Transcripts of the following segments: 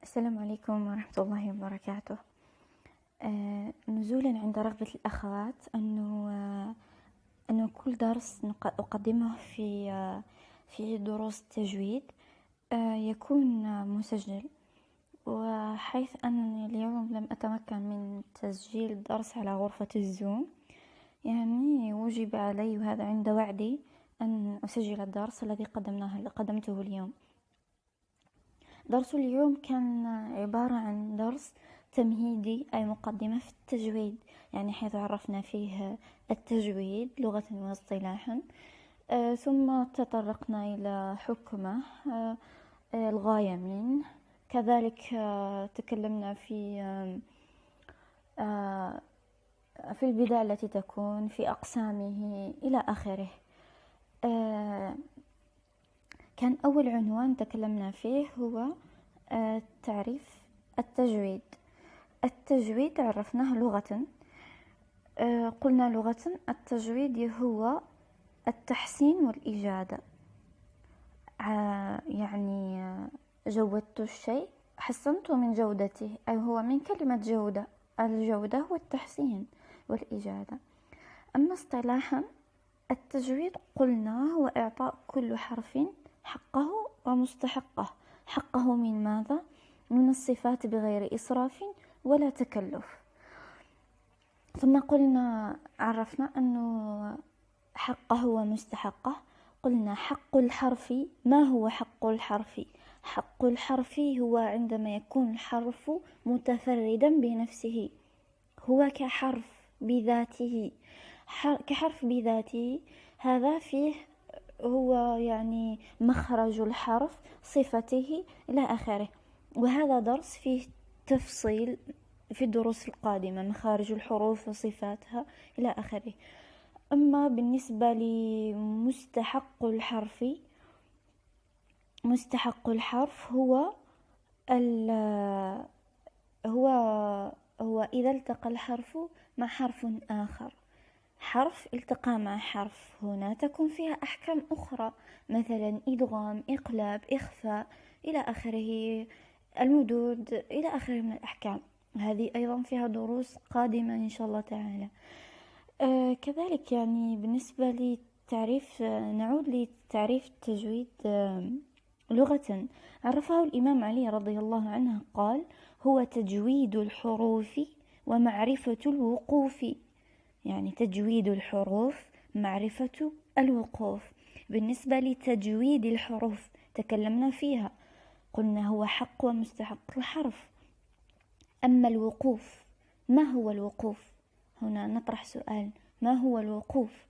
السلام عليكم ورحمة الله وبركاته. نزولا عند رغبة الأخوات أنه كل درس أقدمه في دروس التجويد يكون مسجل، وحيث أنني اليوم لم أتمكن من تسجيل الدرس على غرفة الزوم، يعني وجب علي، وهذا عند وعدي، أن أسجل الدرس الذي قدمته اليوم. درس اليوم كان عبارة عن درس تمهيدي، أي مقدمة في التجويد، يعني حيث عرفنا فيه التجويد لغة واصطلاحا، ثم تطرقنا إلى حكمه، الغاية منه، كذلك تكلمنا في البدع التي تكون في أقسامه إلى آخره. كان أول عنوان تكلمنا فيه هو تعريف التجويد. التجويد عرفناه لغة، قلنا لغة التجويد هو التحسين والإجادة، يعني جودت الشيء، حسنت من جودته، أي هو من كلمة جودة. الجودة هو التحسين والإجادة. أما اصطلاحا التجويد قلنا هو إعطاء كل حرف حقه ومستحقه. حقه من ماذا؟ من الصفات بغير إسراف ولا تكلف. ثم قلنا عرفنا أنه حقه ومستحقه. قلنا حق الحرف. ما هو حق الحرف؟ حق الحرف هو عندما يكون الحرف متفردا بنفسه، هو كحرف بذاته، كحرف بذاته. هذا فيه هو يعني مخرج الحرف، صفته إلى آخره، وهذا درس فيه تفصيل في الدروس القادمة، مخارج الحروف وصفاتها إلى آخره. أما بالنسبة لمستحق الحرف، مستحق الحرف هو هو إذا التقى الحرف مع حرف آخر. حرف التقى مع حرف، هنا تكون فيها أحكام أخرى، مثلا إدغام، إقلاب، إخفاء إلى آخره، المدود إلى آخره من الأحكام. هذه أيضا فيها دروس قادمة إن شاء الله تعالى. كذلك يعني بالنسبة للتعريف، نعود لتعريف التجويد لغة. عرفه الإمام علي رضي الله عنه، قال: هو تجويد الحروف ومعرفة الوقوف. يعني تجويد الحروف، معرفة الوقوف. بالنسبة لتجويد الحروف تكلمنا فيها، قلنا هو حق ومستحق الحرف. أما الوقوف، ما هو الوقوف؟ هنا نطرح سؤال: ما هو الوقوف؟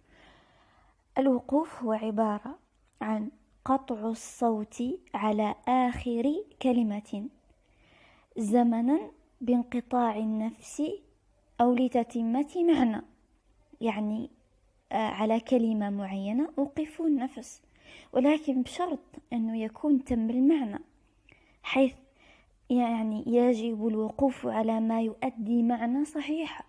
الوقوف هو عبارة عن قطع الصوت على آخر كلمة زمنا بانقطاع النفس أو لتتمة معنى. يعني على كلمة معينة أوقف النفس، ولكن بشرط أنه يكون تم المعنى، حيث يعني يجب الوقوف على ما يؤدي معنى صحيح.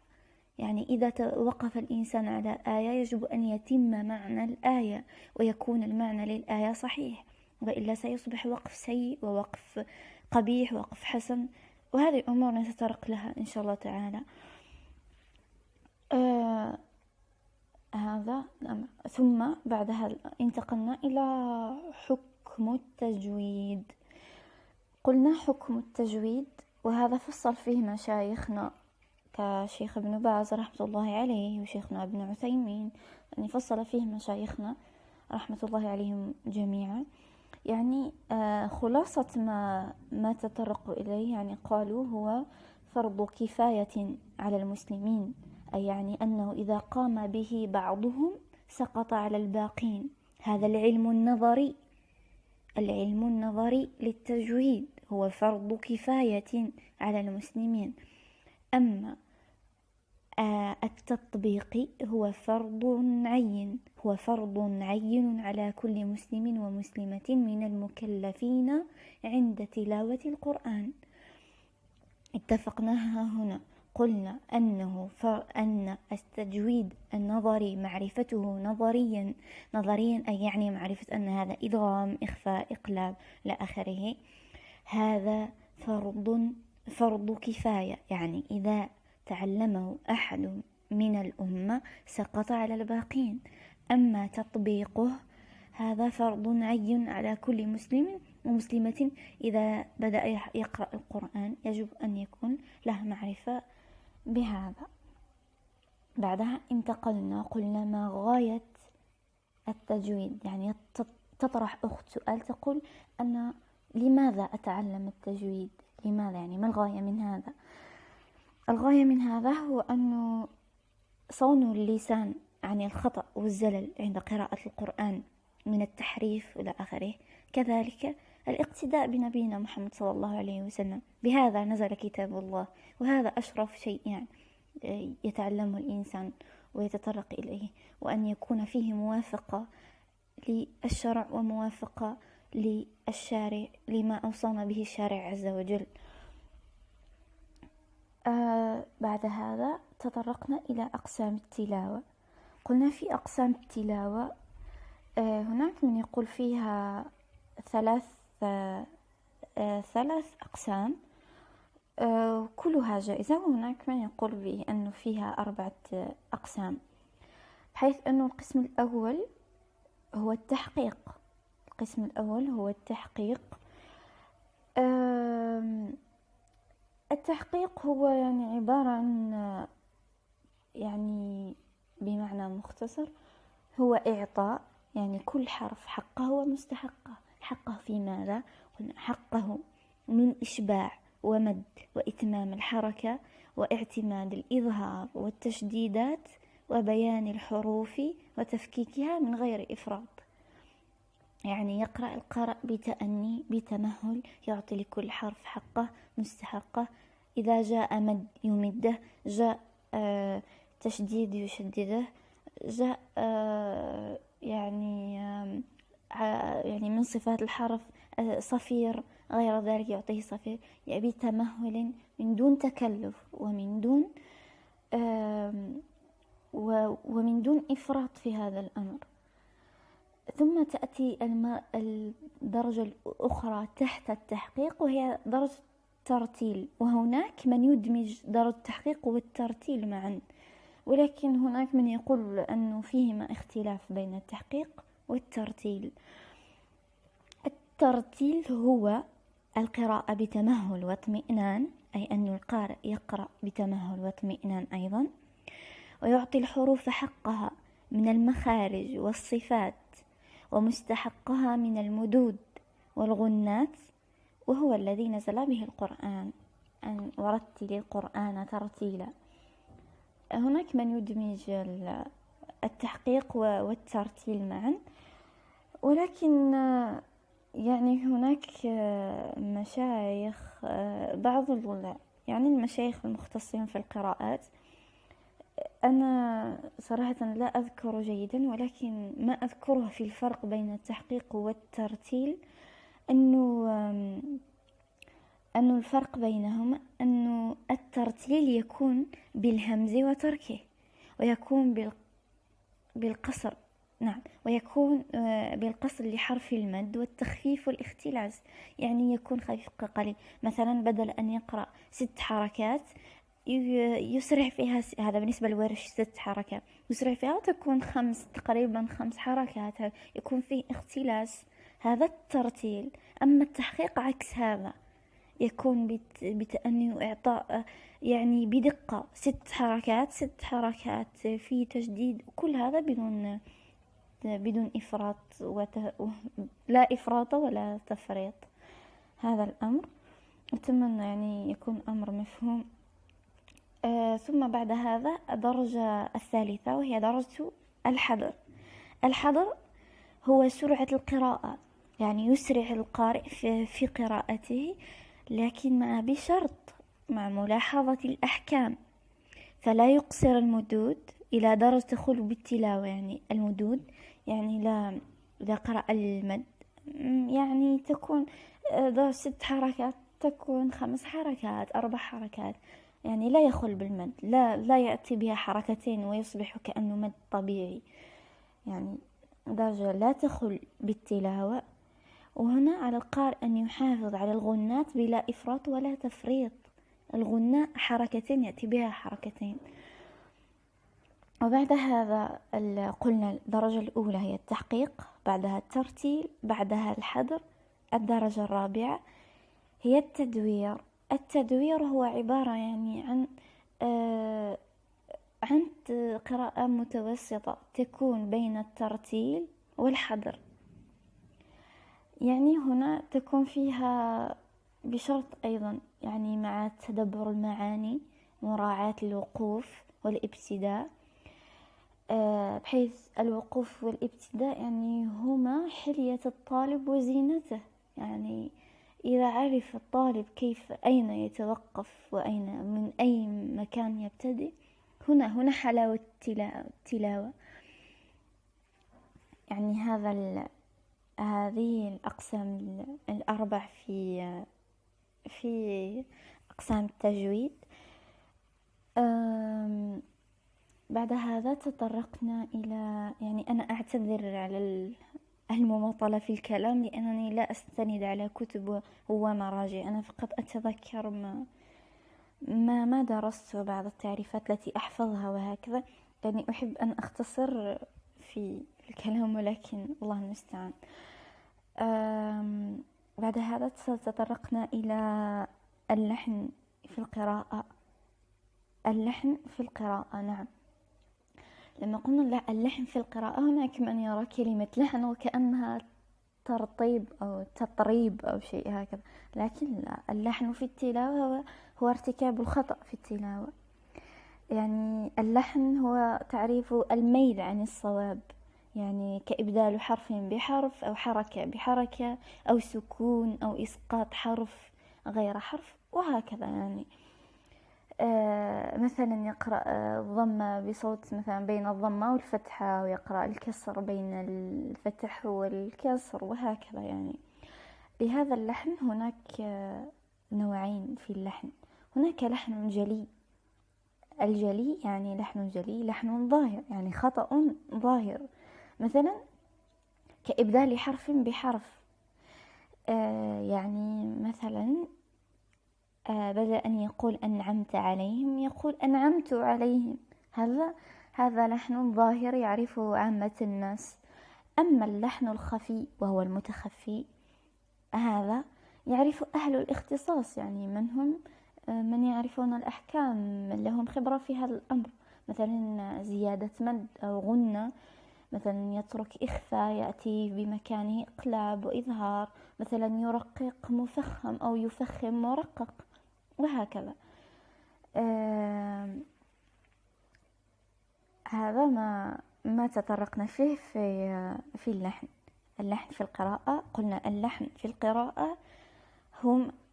يعني إذا وقف الإنسان على آية يجب أن يتم معنى الآية ويكون المعنى للآية صحيح، وإلا سيصبح وقف سيء ووقف قبيح ووقف حسن، وهذه أمور نتطرق لها إن شاء الله تعالى. هذا الأمر. ثم بعدها انتقلنا إلى حكم التجويد. قلنا حكم التجويد، وهذا فصل فيه مشايخنا كشيخ ابن باز رحمة الله عليه وشيخنا ابن عثيمين، يعني فصل فيه مشايخنا رحمة الله عليهم جميعا. يعني خلاصة ما تطرقوا إليه، يعني قالوا هو فرض كفاية على المسلمين، أي يعني أنه إذا قام به بعضهم سقط على الباقين. هذا العلم النظري للتجويد هو فرض كفاية على المسلمين. أما التطبيق هو فرض عين على كل مسلم ومسلمة من المكلفين عند تلاوة القرآن. اتفقناها هنا. قلنا أن التجويد النظري معرفته نظريا أي يعني معرفة أن هذا إدغام، إخفاء، إقلاب إلى آخره. هذا فرض كفاية، يعني إذا تعلمه أحد من الأمة سقط على الباقين. أما تطبيقه هذا فرض عين على كل مسلم ومسلمة إذا بدأ يقرأ القرآن، يجب أن يكون له معرفة بهذا. بعدها انتقلنا، قلنا ما غاية التجويد، يعني تطرح أخت سؤال تقول أنا لماذا أتعلم التجويد؟ لماذا؟ يعني ما الغاية من هذا؟ الغاية من هذا هو أنه صون اللسان عن الخطأ والزلل عند قراءة القرآن من التحريف إلى آخره، كذلك الاقتداء بنبينا محمد صلى الله عليه وسلم. بهذا نزل كتاب الله، وهذا أشرف شيء يعني يتعلمه الإنسان ويتطرق إليه، وأن يكون فيه موافقة للشرع وموافقة للشارع لما أوصانا به الشارع عز وجل. بعد هذا تطرقنا إلى أقسام التلاوة. قلنا في أقسام التلاوة هناك من يقول فيها ثلاث أقسام كلها جائزة، وهناك من يقول بأنه فيها 4 أقسام، بحيث أنه القسم الأول هو التحقيق. القسم الأول هو التحقيق. التحقيق هو يعني عبارة عن، يعني بمعنى مختصر، هو إعطاء يعني كل حرف حقه ومستحقه. حقه في ماذا؟ حقه من إشباع ومد وإتمام الحركة واعتماد الإظهار والتشديدات وبيان الحروف وتفكيكها من غير إفراط. يعني يقرأ القارئ بتأني بتمهل، يعطي لكل حرف حقه مستحقه. إذا جاء مد يمده، جاء تشديد يشدده، جاء يعني من صفات الحرف صفير غير ذلك يعطيه صفير، يعني بتمهل من دون تكلف ومن دون إفراط في هذا الأمر. ثم تأتي الدرجة الأخرى تحت التحقيق، وهي درجة الترتيل، وهناك من يدمج درجة التحقيق والترتيل معا، ولكن هناك من يقول أنه فيهما اختلاف بين التحقيق والترتيل. الترتيل هو القراءة بتمهل واطمئنان، أي أن القارئ يقرأ بتمهل واطمئنان أيضا، ويعطي الحروف حقها من المخارج والصفات ومستحقها من المدود والغنات، وهو الذي نزل به القرآن، أن ورتل القرآن ترتيلا. هناك من يدمج التحقيق والترتيل معا، ولكن يعني هناك مشايخ، بعض يعني المشايخ المختصين في القراءات، أنا صراحة لا أذكر جيدا، ولكن ما أذكره في الفرق بين التحقيق والترتيل أنه الفرق بينهما أنه الترتيل يكون بالهمز وتركه، ويكون بالقصر، نعم، ويكون بالقصر لحرف المد والتخفيف والاختلاس، يعني يكون خفيف قليل. مثلا بدل أن يقرأ 6 حركات يسرع فيها، هذا بالنسبة للورش 6 حركات يسرع فيها، وتكون تقريبا 5 حركات، يكون فيه اختلاس. هذا الترتيل. أما التحقيق عكس هذا، يكون بتأني وإعطاء، يعني بدقة 6 حركات في تجديد، كل هذا بدون إفراط لا إفراط ولا تفريط. هذا الأمر أتمنى يعني يكون أمر مفهوم. ثم بعد هذا الدرجة الثالثة، وهي درجة الحضر. الحضر هو سرعة القراءة، يعني يسرع القارئ في قراءته، لكن بشرط مع ملاحظة الأحكام، فلا يقصر المدود إلى درجة خلو بالتلاوة. يعني المدود يعني لا قرأ المد، يعني تكون 6 حركات تكون 5 حركات 4 حركات، يعني لا يخل بالمد، لا يأتي بها حركتين ويصبح كأنه مد طبيعي، يعني درجة لا تخل بالتلاوة. وهنا على القارئ أن يحافظ على الغنات بلا إفراط ولا تفريط. الغناء حركتين يأتي بها حركتين. وبعد هذا قلنا الدرجة الأولى هي التحقيق، بعدها الترتيل، بعدها الحذر. الدرجة الرابعة هي التدوير. التدوير هو عبارة يعني عن قراءة متوسطة تكون بين الترتيل والحذر. يعني هنا تكون فيها بشرط أيضا يعني مع تدبر المعاني، مراعاة الوقوف والابتداء، بحيث الوقوف والابتداء يعني هما حلية الطالب وزينته. يعني إذا عرف الطالب كيف أين يتوقف وأين من أي مكان يبتدئ، هنا حلاوة التلاوة. يعني هذه الأقسام الأربع في أقسام التجويد. بعد هذا تطرقنا إلى، يعني أنا أعتذر على المماطلة في الكلام لأنني لا أستند على كتب ومراجع، أنا فقط أتذكر ما درست بعض التعريفات التي أحفظها وهكذا. يعني أحب أن أختصر في الكلام، ولكن الله المستعان. بعد هذا تطرقنا إلى اللحن في القراءة. اللحن في القراءة، نعم. لما قلنا اللحن في القراءة، هناك من يرى كلمة لحن وكأنها ترطيب أو تطريب أو شيء هكذا، لكن لا، اللحن في التلاوة هو ارتكاب الخطأ في التلاوة. يعني اللحن هو تعريف الميل عن الصواب، يعني كإبدال حرف بحرف أو حركة بحركة أو سكون أو إسقاط حرف غير حرف وهكذا. يعني مثلا يقرأ الضمة بصوت مثلا بين الضمة والفتحة، ويقرأ الكسر بين الفتح والكسر وهكذا. يعني لهذا اللحن هناك نوعين في اللحن. هناك لحن جلي. الجلي يعني لحن جلي، لحن ظاهر يعني خطأ ظاهر، مثلا كإبدال حرف بحرف. يعني مثلا بدل أن يقول أنعمت عليهم يقول أنعمت عليهم. هذا لحن ظاهر يعرفه عامة الناس. أما اللحن الخفي وهو المتخفي، هذا يعرف أهل الاختصاص، يعني من يعرفون الأحكام، من لهم خبرة في هذا الأمر. مثلا زيادة مد أو غنة، مثلا يترك إخفاء يأتي بمكانه إقلاب وإظهار، مثلا يرقق مفخم أو يفخم مرقق وهكذا. هذا ما تطرقنا فيه في اللحن في القراءة. قلنا اللحن في القراءة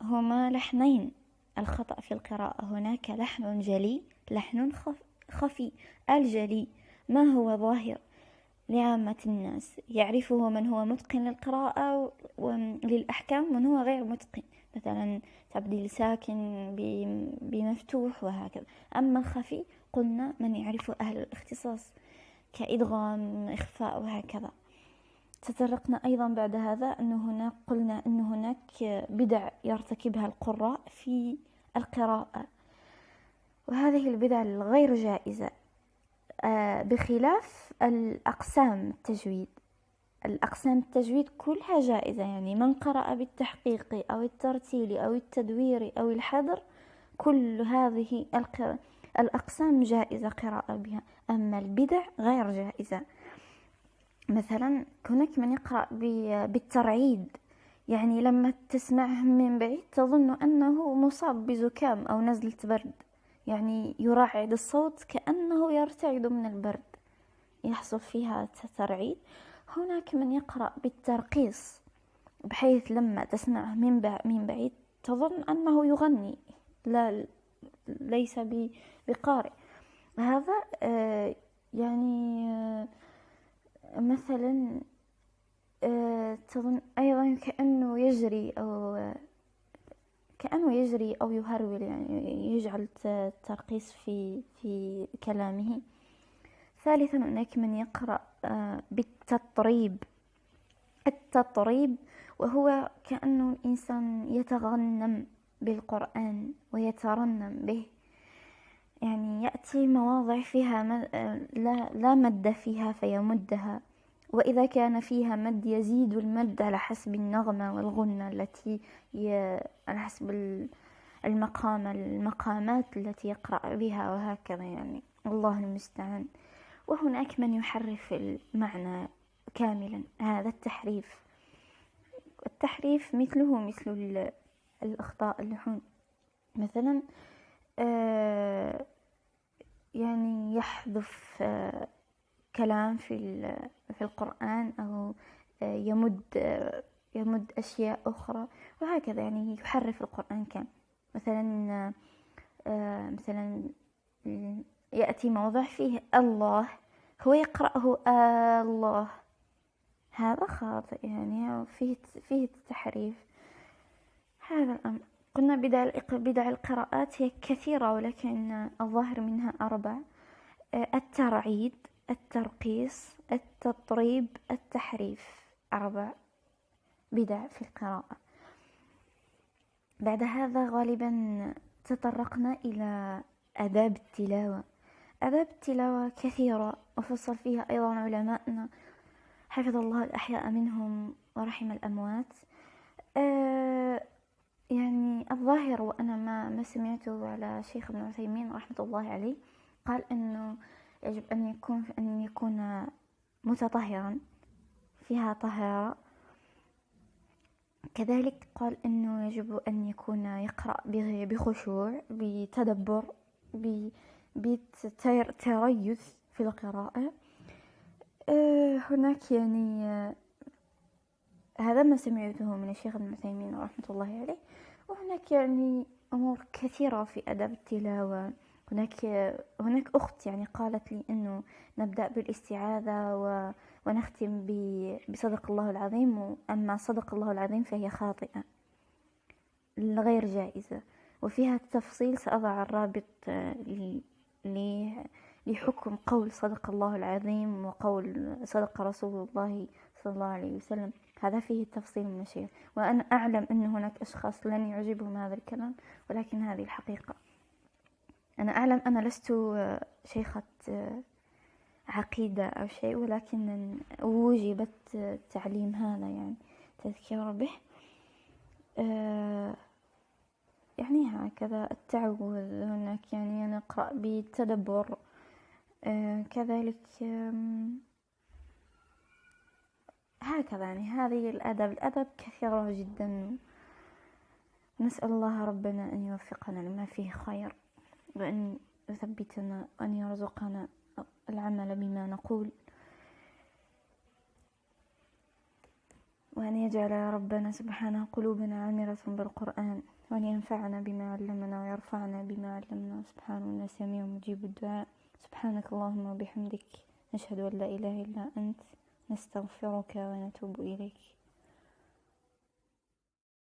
هما لحنين. الخطأ في القراءة، هناك لحن جلي، لحن خفي. الجلي ما هو ظاهر لعامة الناس، يعرفه من هو متقن للقراءة وللأحكام، من هو غير متقن، مثلا تبديل ساكن بمفتوح وهكذا. أما الخفي قلنا من يعرفه أهل الاختصاص، كإدغام، إخفاء وهكذا. تطرقنا أيضا بعد هذا قلنا أن هناك بدع يرتكبها القراء في القراءة، وهذه البدع الغير جائزة، بخلاف الأقسام التجويد كلها جائزة. يعني من قرأ بالتحقيق أو الترتيل أو التدوير أو الحذر، كل هذه الأقسام جائزة قراءة بها. أما البدع غير جائزة. مثلا هناك من يقرأ بالترعيد، يعني لما تسمعه من بعيد تظن أنه مصاب بزكام أو نزلة برد، يعني يرعد الصوت كأنه يرتعد من البرد، يحصل فيها ترعيد. هناك من يقرأ بالترقيص، بحيث لما تسمعه من بعيد تظن أنه يغني، ليس بقارئ. هذا يعني مثلا تظن أيضا كأنه يجري أو يهرول، يعني يجعل الترقيص في كلامه. ثالثا هناك من يقرأ بالتطريب. التطريب وهو كأنه الإنسان يتغنم بالقرآن ويترنم به. يعني يأتي مواضع فيها لا مد فيها فيمدها، وإذا كان فيها مد يزيد المد على حسب النغمة والغنة التي على حسب المقامات التي يقرأ بها، وهكذا يعني. الله المستعان. وهناك من يحرف المعنى كاملا. هذا التحريف مثله مثل الأخطاء اللحون. مثلا يعني يحذف كلام في القرآن، أو يمد أشياء أخرى، وهكذا يعني يحرف القرآن كامل. مثلا يأتي موضع فيه الله، هو يقرأه الله، هذا خاطئ يعني، فيه التحريف. هذا الأمر. قلنا بدع القراءات هي كثيرة، ولكن الظاهر منها 4: الترعيد، الترقيص، التطريب، التحريف. 4 بدع في القراءة. بعد هذا غالبا تطرقنا إلى آداب التلاوة. آداب التلاوة كثيرة وفصل فيها أيضا علماءنا حفظ الله الأحياء منهم ورحم الأموات. يعني الظاهر، وأنا ما سمعته على شيخ ابن عثيمين رحمة الله عليه، قال أنه يجب أن يكون متطهرا، فيها طهارة. كذلك قال أنه يجب أن يكون يقرأ بخشوع، بتدبر، بتريث في القراءة. هناك يعني هذا ما سمعته من الشيخ ابن عثيمين رحمة الله عليه. وهناك يعني أمور كثيرة في أدب التلاوة. هناك أخت يعني قالت لي أنه نبدأ بالاستعاذة ونختم بصدق الله العظيم، أما صدق الله العظيم فهي خاطئة غير جائزة، وفيها التفصيل. سأضع الرابط لحكم قول صدق الله العظيم وقول صدق رسول الله صلى الله عليه وسلم. هذا فيه التفصيل من الشيء، وأنا أعلم أن هناك أشخاص لن يعجبهم هذا الكلام، ولكن هذه الحقيقة. أنا أعلم أنا لست شيخة عقيدة أو شيء، ولكن وجبت تعليم هذا يعني تذكير به. يعني هكذا التعوذ هناك يعني نقرأ بالتدبر. كذلك هكذا يعني هذه الأدب كثيرة جدا. نسأل الله ربنا أن يوفقنا لما فيه خير، وأن يثبتنا، وأن يرزقنا العمل بما نقول، وأن يجعل يا ربنا سبحانه قلوبنا عامرة بالقرآن، وأن ينفعنا بما علمنا ويرفعنا بما علمنا. سبحانه إنه سميع مجيب الدعاء. سبحانك اللهم وبحمدك، نشهد أن لا إله إلا أنت، نستغفرك ونتوب إليك.